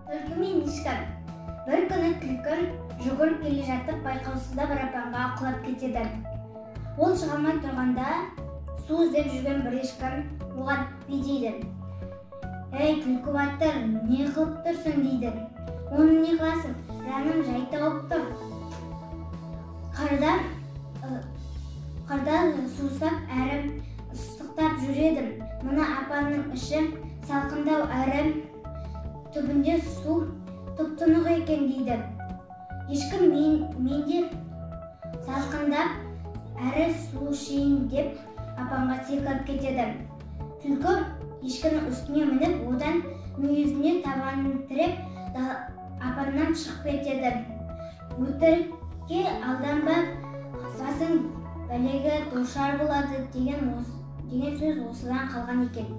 Түлкі мен ешкі. Бір күні түлкі жүгіріп келе жатып байқаусызда бір апанға құлап кетеді. Ол шыға алмай тұрғанда су іздеп жүрген бір ешкі оған не дейді? «Ей, түлкі батыр, не қылып тұрсың?» дейді. «Оны не қыласың? Жаным жай тауып тұр. Қарда сусап әрі ыстықтап жүредім. Мына апанның іші салқындау әрі түбінде су тұп-тұнық екен» дейді. Ешкі мен де салқындап әрі су ішейін деп апанға секіріп кетеді. Түлкі ешкінің үстіне мініп, одан мүйізіне табанын тіреп, апаннан шығып кетеді. «Өтірікке алданба, басың бәлеге душар болады» деген сөз осыдан қалған екен.